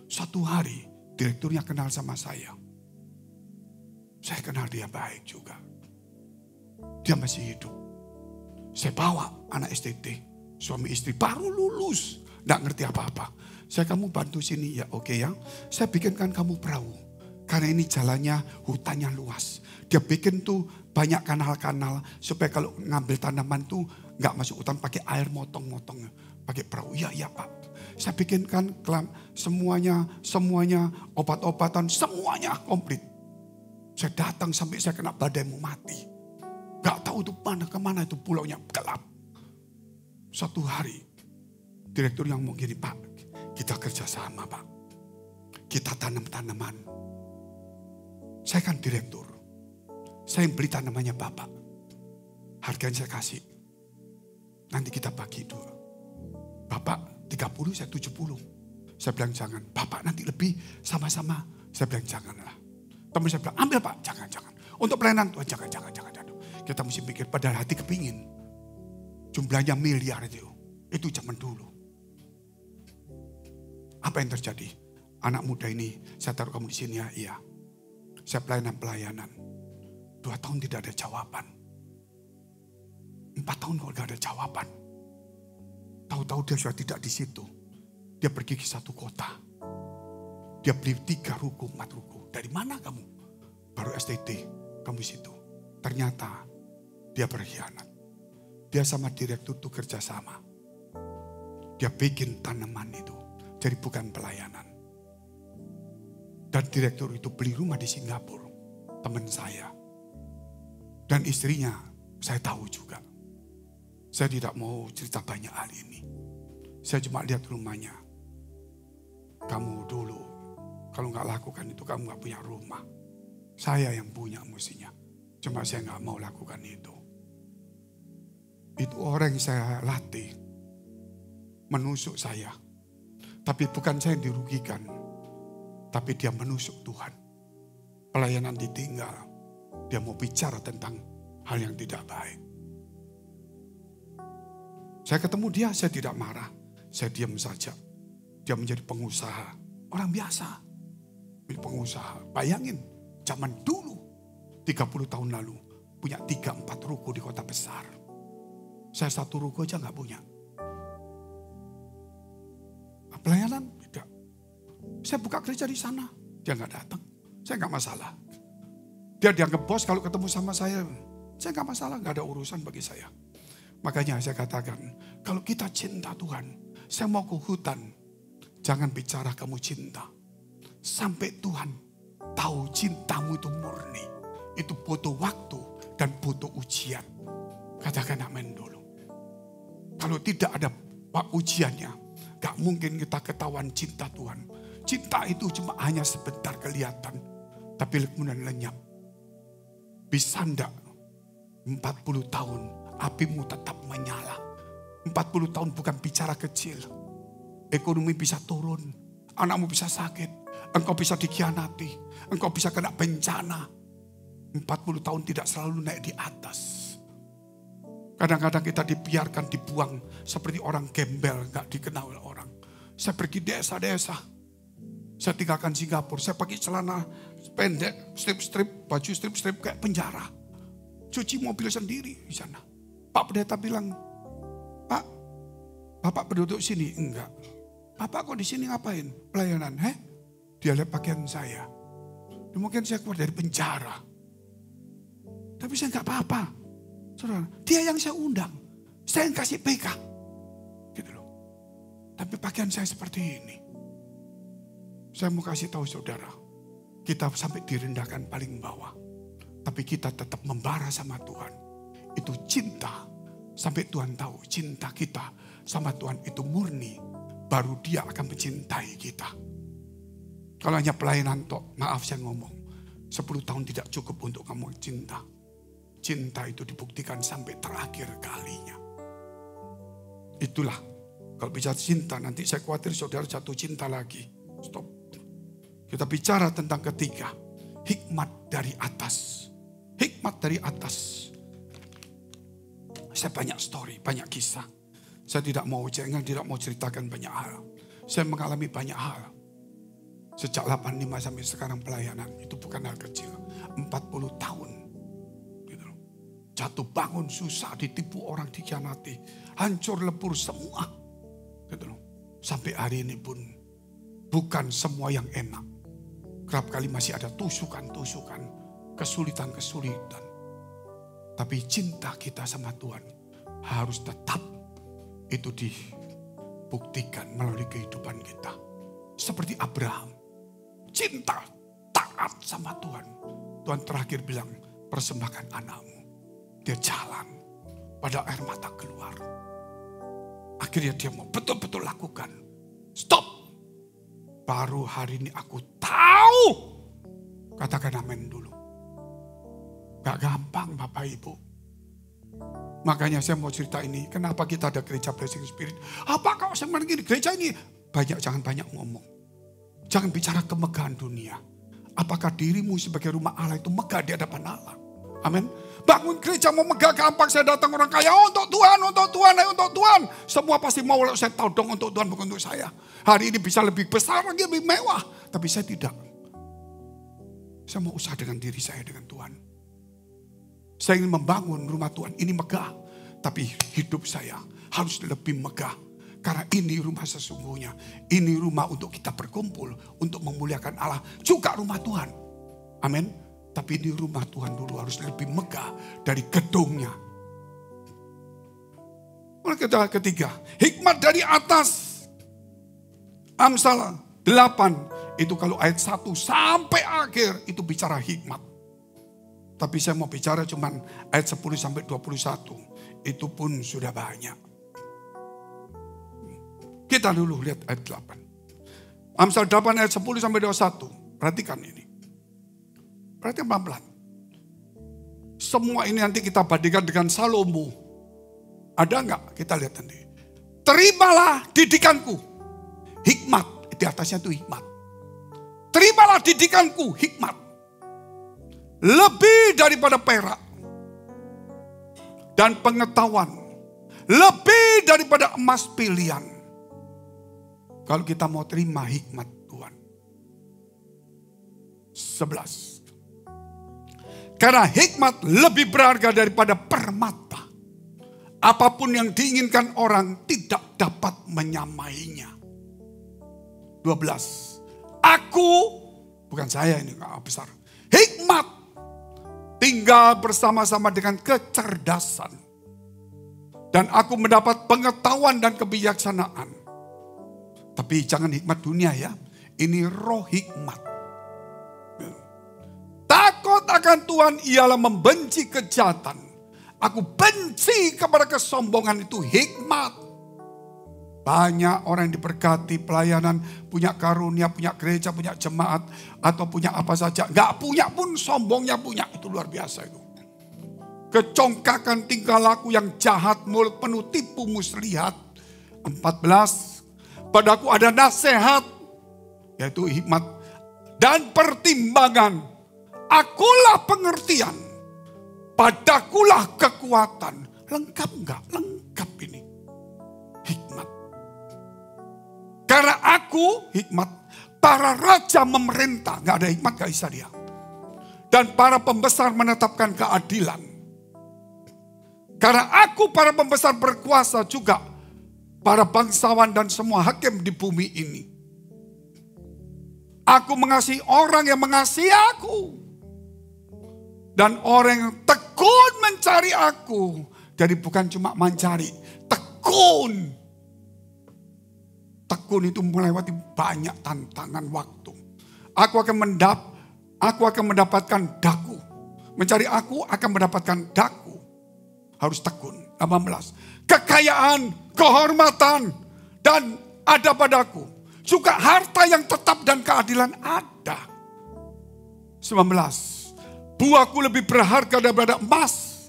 [SPEAKER 1] Satu hari, direkturnya kenal sama saya. Saya kenal dia baik juga. Dia masih hidup. Saya bawa anak STT. Suami istri baru lulus. Tidak ngerti apa-apa. Saya, kamu bantu sini ya, oke ya. Saya bikinkan kamu perahu. Karena ini jalannya, hutannya luas. Dia bikin tuh banyak kanal-kanal. Supaya kalau ngambil tanaman tuh nggak masuk hutan pakai air motong-motong. Pakai perahu. Ya Pak. Saya bikinkan semuanya, obat-obatan, semuanya komplit. Saya datang sampai saya kena badai mau mati. Gak tahu itu kemana itu pulaunya, gelap. Satu hari, direktur yang mau gini, Pak, kita kerjasama Pak. Kita tanam tanaman. Saya kan direktur. Saya yang beli tanamannya Bapak. Harganya saya kasih. Nanti kita bagi 2. Bapak 30, saya 70. Saya bilang jangan. Bapak nanti lebih sama-sama. Saya bilang janganlah. Teman saya bilang, ambil Pak, jangan. Untuk pelayanan Tuhan, jangan. Kita mesti pikir, padahal hati kepingin. Jumlahnya miliar itu. Itu zaman dulu. Apa yang terjadi? Anak muda ini, saya taruh kamu di sini ya, iya. Saya pelayanan. 2 tahun tidak ada jawaban. 4 tahun kalau tidak ada jawaban. Tahu-tahu dia sudah tidak di situ. Dia pergi ke satu kota. Dia beli 3 ruko, 4 ruko. Dari mana kamu? Baru STT, kamu di situ. Ternyata dia berkhianat. Dia sama direktur itu kerjasama. Dia bikin tanaman itu. Jadi bukan pelayanan. Dan direktur itu beli rumah di Singapura. Teman saya. Dan istrinya saya tahu juga. Saya tidak mau cerita banyak hal ini. Saya cuma lihat rumahnya. Kamu dulu, kalau nggak lakukan itu kamu nggak punya rumah. Saya yang punya mestinya. Cuma saya nggak mau lakukan itu. Itu orang yang saya latih. Menusuk saya. Tapi bukan saya yang dirugikan. Tapi dia menusuk Tuhan. Pelayanan ditinggal. Dia mau bicara tentang hal yang tidak baik. Saya ketemu dia, saya tidak marah. Saya diam saja. Dia menjadi pengusaha. Orang biasa. Pengusaha. Bayangin, zaman dulu. 30 tahun lalu. Punya 3-4 ruko di kota besar. Saya 1 ruko aja gak punya. Pelayanan, tidak. Saya buka gereja di sana. Dia gak datang. Saya gak masalah. Dia dianggap bos kalau ketemu sama saya. Saya gak masalah, gak ada urusan bagi saya. Makanya saya katakan, kalau kita cinta Tuhan, saya mau ke hutan, jangan bicara kamu cinta. Sampai Tuhan tahu cintamu itu murni. Itu butuh waktu dan butuh ujian. Katakan amin dulu. Kalau tidak ada ujiannya, gak mungkin kita ketahuan cinta Tuhan. Cinta itu cuma hanya sebentar kelihatan, tapi kemudian lenyap. Bisa enggak 40 tahun apimu tetap menyala. 40 tahun bukan bicara kecil. Ekonomi bisa turun. Anakmu bisa sakit. Engkau bisa dikhianati. Engkau bisa kena bencana. 40 tahun tidak selalu naik di atas. Kadang-kadang kita dibiarkan dibuang. Seperti orang gembel gak dikenal oleh orang. Saya pergi desa-desa. Saya tinggalkan Singapura. Saya pakai celana pendek. Strip-strip. Baju strip-strip kayak penjara. Cuci mobil sendiri di sana. Pak pendeta bilang, Pak, Bapak penduduk sini? Enggak. Bapak kok di sini ngapain? Pelayanan. Dia lihat pakaian saya. Mungkin saya keluar dari penjara. Tapi saya enggak apa-apa. Saudara, dia yang saya undang. Saya yang kasih PK. Gitu loh. Tapi pakaian saya seperti ini. Saya mau kasih tahu saudara. Kita sampai direndahkan paling bawah. Tapi kita tetap membara sama Tuhan. Itu cinta. Sampai Tuhan tahu cinta kita sama Tuhan itu murni. Baru dia akan mencintai kita. Kalau hanya pelayanan tok, maaf saya ngomong. 10 tahun tidak cukup untuk kamu cinta. Cinta itu dibuktikan sampai terakhir kalinya. Itulah. Kalau bicara cinta nanti saya khawatir saudara jatuh cinta lagi. Stop. Kita bicara tentang ketiga. Hikmat dari atas. Hikmat dari atas. Saya banyak story, banyak kisah. Saya tidak mau ceritakan banyak hal. Saya mengalami banyak hal. Sejak 85 sampai sekarang pelayanan. Itu bukan hal kecil. 40 tahun. Gitu. Jatuh bangun susah, ditipu orang, dikhianati. Hancur lebur semua. Gitu. Sampai hari ini pun bukan semua yang enak. Kerap kali masih ada tusukan-tusukan. Kesulitan-kesulitan. Tapi cinta kita sama Tuhan harus tetap itu dibuktikan melalui kehidupan kita. Seperti Abraham. Cinta, taat sama Tuhan. Tuhan terakhir bilang, persembahkan anakmu. Dia jalan, pada air mata keluar. Akhirnya dia mau betul-betul lakukan. Stop. Baru hari ini aku tahu. Katakan amin dulu. Gak gampang Bapak Ibu. Makanya saya mau cerita ini. Kenapa kita ada gereja Blessing Spirit. Apa kau sebenarnya di gereja ini? Jangan banyak ngomong. Jangan bicara kemegahan dunia. Apakah dirimu sebagai rumah Allah itu megah di hadapan Allah? Amin. Bangun gereja mau megah gampang. Saya datang orang kaya, untuk Tuhan, untuk Tuhan, untuk Tuhan. Semua pasti mau, saya tahu dong untuk Tuhan, bukan untuk saya. Hari ini bisa lebih besar lagi, lebih mewah. Tapi saya tidak. Saya mau usaha dengan diri saya, dengan Tuhan. Saya ingin membangun rumah Tuhan, ini megah. Tapi hidup saya harus lebih megah. Karena ini rumah sesungguhnya. Ini rumah untuk kita berkumpul, untuk memuliakan Allah. Juga rumah Tuhan. Amin. Tapi ini rumah Tuhan dulu harus lebih megah dari gedungnya. Ketiga, hikmat dari atas. Amsal 8, itu kalau ayat 1 sampai akhir itu bicara hikmat. Tapi saya mau bicara cuman ayat 10 sampai 21. Itu pun sudah banyak. Kita dulu lihat ayat 8. Amsal 8 ayat 10 sampai 21. Perhatikan ini. Perhatikan pelan-pelan. Semua ini nanti kita bandingkan dengan Salomo. Ada enggak? Kita lihat nanti. Terimalah didikanku. Hikmat. Di atasnya itu hikmat. Terimalah didikanku. Hikmat. Lebih daripada perak. Dan pengetahuan. Lebih daripada emas pilihan. Kalau kita mau terima hikmat Tuhan. 11. Karena hikmat lebih berharga daripada permata. Apapun yang diinginkan orang tidak dapat menyamainya. 12. Aku, bukan saya ini gak besar. Hikmat tinggal bersama-sama dengan kecerdasan. Dan aku mendapat pengetahuan dan kebijaksanaan. Tapi jangan hikmat dunia ya. Ini roh hikmat. Takut akan Tuhan ialah membenci kejahatan. Aku benci kepada kesombongan, itu hikmat. Banyak orang yang diberkati pelayanan, punya karunia, punya gereja, punya jemaat, atau punya apa saja. Gak punya pun sombongnya punya, itu luar biasa itu. Kecongkakan tingkah laku yang jahat, mulut penuh tipu muslihat. 14. Padaku ada nasihat, yaitu hikmat dan pertimbangan. Akulah pengertian, padakulah kekuatan. Lengkap enggak? Lengkap ini. Hikmat. Karena aku, hikmat, para raja memerintah. Enggak ada hikmat, gak bisa dia. Dan para pembesar menetapkan keadilan. Karena aku, para pembesar berkuasa juga. Para bangsawan dan semua hakim di bumi ini. Aku mengasihi orang yang mengasihi aku. Dan orang yang tekun mencari aku. Jadi bukan cuma mencari, tekun. Tekun itu melewati banyak tantangan waktu. Aku akan mendapatkan daku. Mencari aku akan mendapatkan daku. Harus tekun. 18. Kekayaan, kehormatan, dan ada padaku. Juga harta yang tetap dan keadilan ada. 19. Buahku lebih berharga daripada emas.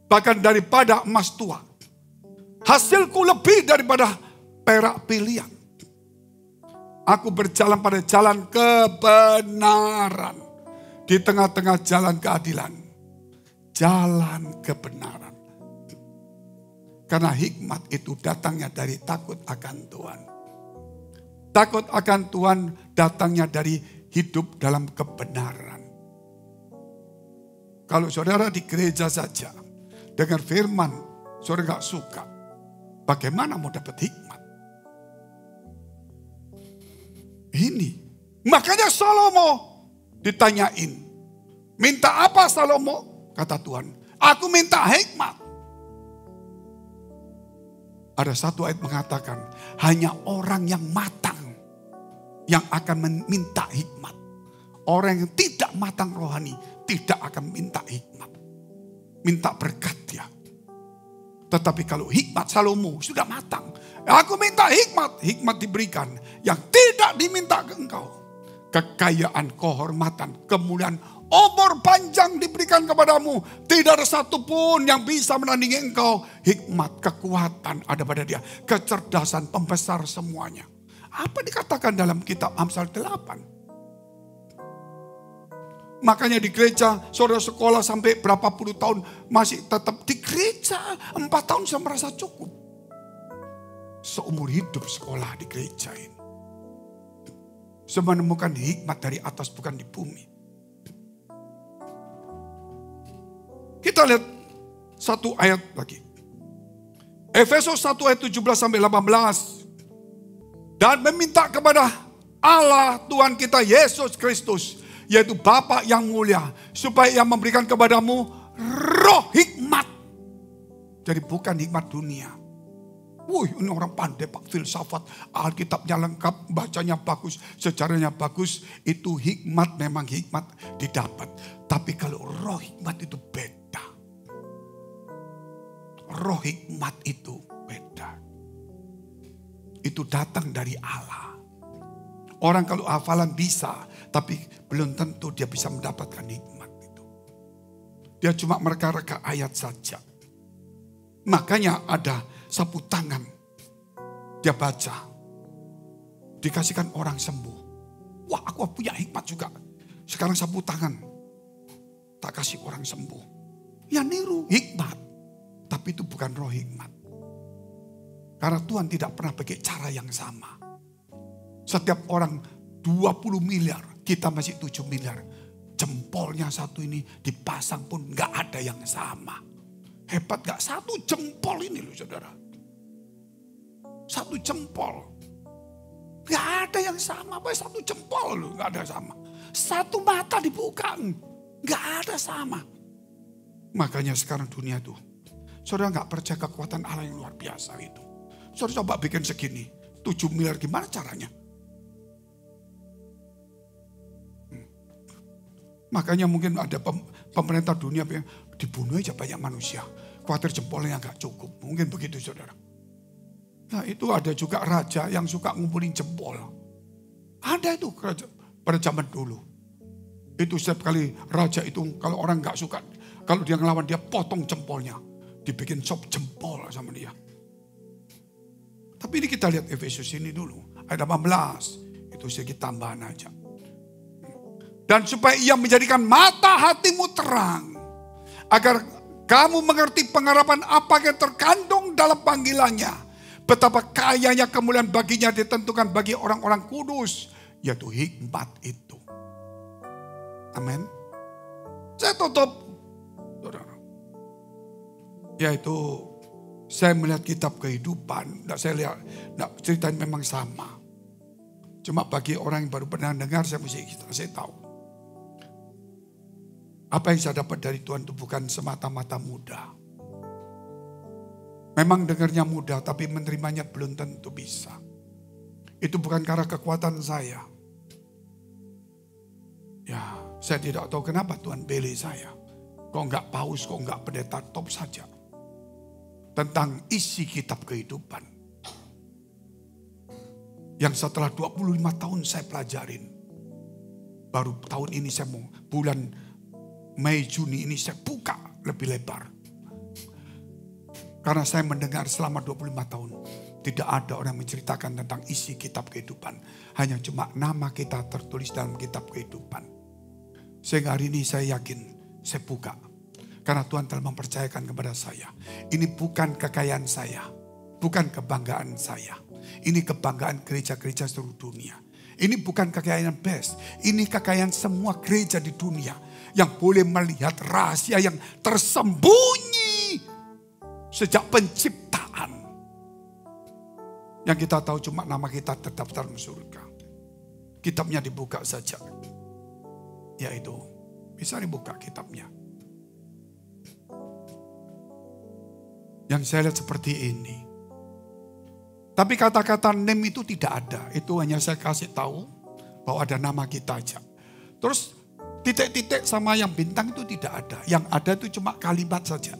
[SPEAKER 1] Bahkan daripada emas tua. Hasilku lebih daripada perak pilihan. Aku berjalan pada jalan kebenaran. Di tengah-tengah jalan keadilan. Jalan kebenaran. Karena hikmat itu datangnya dari takut akan Tuhan. Takut akan Tuhan datangnya dari hidup dalam kebenaran. Kalau saudara di gereja saja, dengar firman, saudara gak suka. Bagaimana mau dapat hikmat? Ini. Makanya Salomo ditanyain. Minta apa Salomo? Kata Tuhan, aku minta hikmat. Ada satu ayat mengatakan, hanya orang yang matang yang akan meminta hikmat. Orang yang tidak matang rohani tidak akan minta hikmat. Minta berkat dia. Tetapi kalau hikmat Salomo sudah matang. Aku minta hikmat. Hikmat diberikan. Yang tidak diminta ke engkau. Kekayaan, kehormatan, kemuliaan, umur panjang diberikan kepadamu. Tidak ada satupun yang bisa menandingi engkau. Hikmat, kekuatan ada pada dia. Kecerdasan, pembesar semuanya. Apa dikatakan dalam kitab Amsal 8? Makanya di gereja, saudara sekolah sampai berapa puluh tahun masih tetap di gereja. 4 tahun saya merasa cukup. Seumur hidup sekolah di gereja ini. Saya menemukan hikmat dari atas bukan di bumi. Kita lihat satu ayat lagi. Efesus 1 ayat 17 sampai 18. Dan meminta kepada Allah Tuhan kita Yesus Kristus, yaitu Bapa yang mulia, supaya Ia memberikan kepadamu roh hikmat. Jadi bukan hikmat dunia. Wih, ini orang pandai Pak, filsafat, Alkitabnya lengkap, bacanya bagus, sejarahnya bagus. Itu hikmat, memang hikmat didapat. Tapi kalau roh hikmat itu beda. Roh hikmat itu beda. Itu datang dari Allah. Orang kalau hafalan bisa, tapi belum tentu dia bisa mendapatkan hikmat itu. Dia cuma mereka-reka ayat saja. Makanya ada sapu tangan. Dia baca. Dikasihkan orang sembuh. Wah, aku punya hikmat juga. Sekarang sapu tangan. Tak kasih orang sembuh. Ya niru hikmat. Tapi itu bukan roh hikmat. Karena Tuhan tidak pernah pakai cara yang sama. Setiap orang 20 miliar. Kita masih 7 miliar. Jempolnya satu ini dipasang pun gak ada yang sama. Hebat gak? Satu jempol ini loh saudara. Satu jempol. Gak ada yang sama. Satu jempol loh gak ada sama. Satu mata dibuka. Gak ada sama. Makanya sekarang dunia tuh. Saudara gak percaya kekuatan Allah yang luar biasa itu. Saudara coba bikin segini. 7 miliar gimana caranya? Makanya mungkin ada pemerintah dunia yang dibunuh aja banyak manusia. Khawatir jempolnya gak cukup. Mungkin begitu saudara. Nah itu ada juga raja yang suka ngumpulin jempol. Ada itu pada zaman dulu. Itu setiap kali raja itu kalau orang gak suka. Kalau dia ngelawan dia potong jempolnya. Dibikin sop jempol sama dia. Tapi ini kita lihat Efesus ini dulu. Ayat 18. Itu sedikit tambahan aja. Dan supaya Ia menjadikan mata hatimu terang. Agar kamu mengerti pengharapan apa yang terkandung dalam panggilannya. Betapa kayanya kemuliaan baginya ditentukan bagi orang-orang kudus. Yaitu hikmat itu. Amin. Saya tutup. Yaitu saya melihat kitab kehidupan. Saya lihat ceritanya memang sama. Cuma bagi orang yang baru pernah dengar saya tahu. Apa yang saya dapat dari Tuhan itu bukan semata-mata mudah. Memang dengarnya mudah tapi menerimanya belum tentu bisa. Itu bukan karena kekuatan saya. Ya saya tidak tahu kenapa Tuhan pilih saya. Kok enggak paus, kok enggak pendeta top saja. Tentang isi kitab kehidupan. Yang setelah 25 tahun saya pelajarin. Baru tahun ini saya mau bulan Mei, Juni ini saya buka lebih lebar. Karena saya mendengar selama 25 tahun. Tidak ada orang menceritakan tentang isi kitab kehidupan. Hanya cuma nama kita tertulis dalam kitab kehidupan. Sehingga hari ini saya yakin saya buka. Karena Tuhan telah mempercayakan kepada saya. Ini bukan kekayaan saya. Bukan kebanggaan saya. Ini kebanggaan gereja-gereja seluruh dunia. Ini bukan kekayaan best. Ini kekayaan semua gereja di dunia. Yang boleh melihat rahasia yang tersembunyi. Sejak penciptaan. Yang kita tahu cuma nama kita terdaftar di surga. Kitabnya dibuka saja. Yaitu bisa dibuka kitabnya. Yang saya lihat seperti ini. Tapi kata-kata name itu tidak ada. Itu hanya saya kasih tahu bahwa ada nama kita aja. Terus titik-titik sama yang bintang itu tidak ada. Yang ada itu cuma kalimat saja.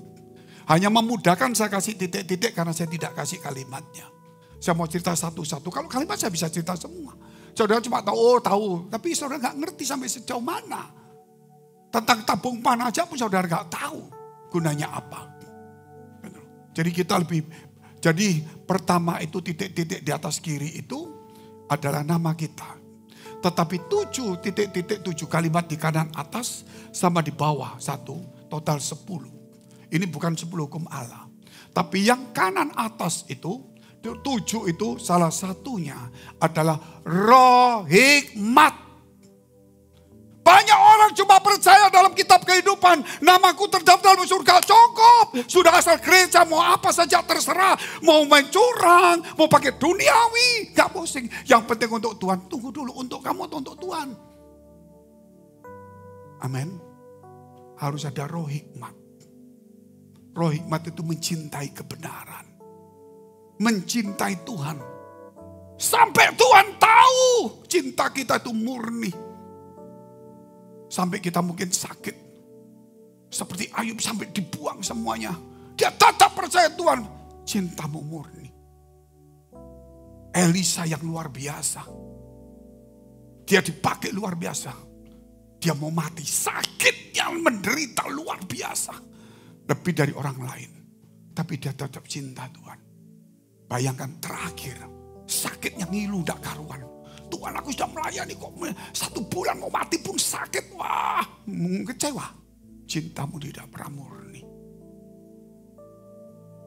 [SPEAKER 1] Hanya memudahkan saya kasih titik-titik karena saya tidak kasih kalimatnya. Saya mau cerita satu-satu. Kalau kalimat saya bisa cerita semua. Saudara cuma tahu, oh tahu. Tapi saudara gak ngerti sampai sejauh mana. Tentang tabung panah aja pun saudara gak tahu gunanya apa. Jadi kita jadi pertama itu titik-titik di atas kiri itu adalah nama kita. Tetapi 7 kalimat di kanan atas sama di bawah 1, total 10. Ini bukan 10 hukum Allah. Tapi yang kanan atas itu, 7 itu salah satunya adalah roh hikmat. Banyak orang cuma percaya dalam kitab kehidupan. Namaku terdaftar dalam surga, cukup. Sudah asal gereja mau apa saja terserah. Mau main curang, mau pakai duniawi. Gak pusing. Yang penting untuk Tuhan. Tunggu dulu, untuk kamu atau untuk Tuhan? Amin. Harus ada roh hikmat. Roh hikmat itu mencintai kebenaran. Mencintai Tuhan. Sampai Tuhan tahu cinta kita itu murni. Sampai kita mungkin sakit. Seperti Ayub sampai dibuang semuanya. Dia tetap percaya Tuhan. Cintamu murni. Elisa yang luar biasa. Dia dipakai luar biasa. Dia mau mati. Sakit yang menderita luar biasa. Lebih dari orang lain. Tapi dia tetap cinta Tuhan. Bayangkan terakhir. Sakit yang ngilu gak karuan. Tuhan, aku sudah melayani kok 1 bulan mau mati pun sakit. Wah, kecewa. Cintamu tidak pernah murni.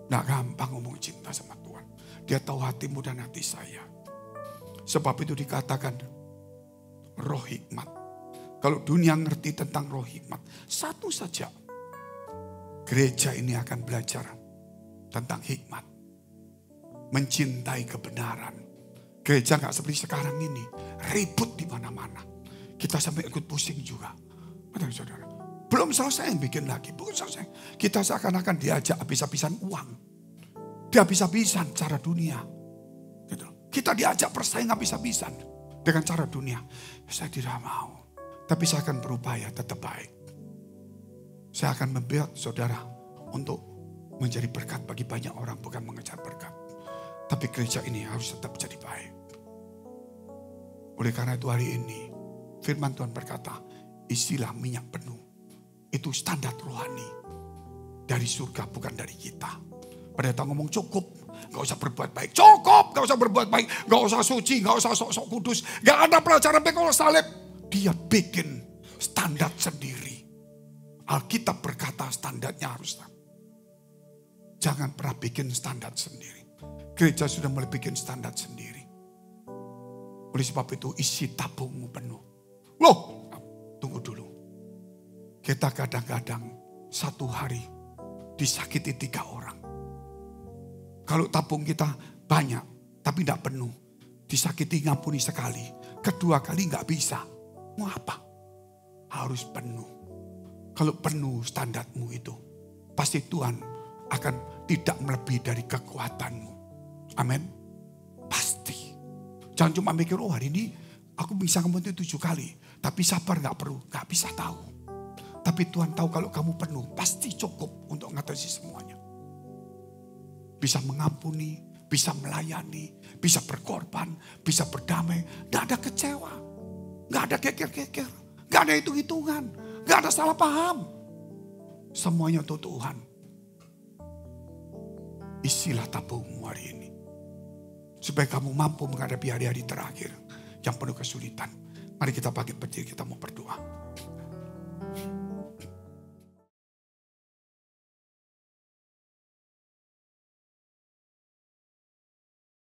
[SPEAKER 1] Nggak gampang ngomong cinta sama Tuhan. Dia tahu hatimu dan hati saya. Sebab itu dikatakan roh hikmat. Kalau dunia ngerti tentang roh hikmat, satu saja. Gereja ini akan belajar tentang hikmat. Mencintai kebenaran. Gereja gak seperti sekarang ini. Ribut di mana-mana. Kita sampai ikut pusing juga. Betul saudara. Belum selesai yang bikin lagi. Belum selesai. Kita seakan-akan diajak habis-habisan uang. Habis-habisan cara dunia. Gitu. Kita diajak bersaing habis-habisan. Dengan cara dunia. Saya tidak mau. Tapi saya akan berupaya tetap baik. Saya akan membuat saudara untuk menjadi berkat bagi banyak orang. Bukan mengejar berkat. Tapi gereja ini harus tetap jadi baik. Oleh karena itu hari ini firman Tuhan berkata, isilah minyak penuh. Itu standar rohani. Dari surga bukan dari kita. Pada datang ngomong cukup. Gak usah berbuat baik. Cukup. Gak usah berbuat baik. Gak usah suci. Gak usah sok-sok kudus. Gak ada pelajaran pekol salib. Dia bikin standar sendiri. Alkitab berkata standarnya harus. Jangan pernah bikin standar sendiri. Gereja sudah mulai bikin standar sendiri. Oleh sebab itu isi tabungmu penuh. Loh, tunggu dulu. Kita kadang-kadang 1 hari disakiti 3 orang. Kalau tabung kita banyak tapi tidak penuh. Disakiti ngampuni sekali. Kedua kali nggak bisa. Mau apa? Harus penuh. Kalau penuh standarmu itu. Pasti Tuhan akan tidak melebihi dari kekuatanmu. Amin. Pasti. Jangan cuma mikir, oh hari ini aku bisa ngampuni 7 kali. Tapi sabar gak perlu, gak bisa tahu. Tapi Tuhan tahu kalau kamu penuh, pasti cukup untuk mengatasi semuanya. Bisa mengampuni, bisa melayani, bisa berkorban, bisa berdamai. Gak ada kecewa, gak ada geger-geger, gak ada hitung-hitungan, gak ada salah paham. Semuanya untuk Tuhan. Isilah tabungmu hari ini. Supaya kamu mampu menghadapi hari-hari terakhir yang penuh kesulitan. Mari kita bangkit berdiri, kita mau berdoa.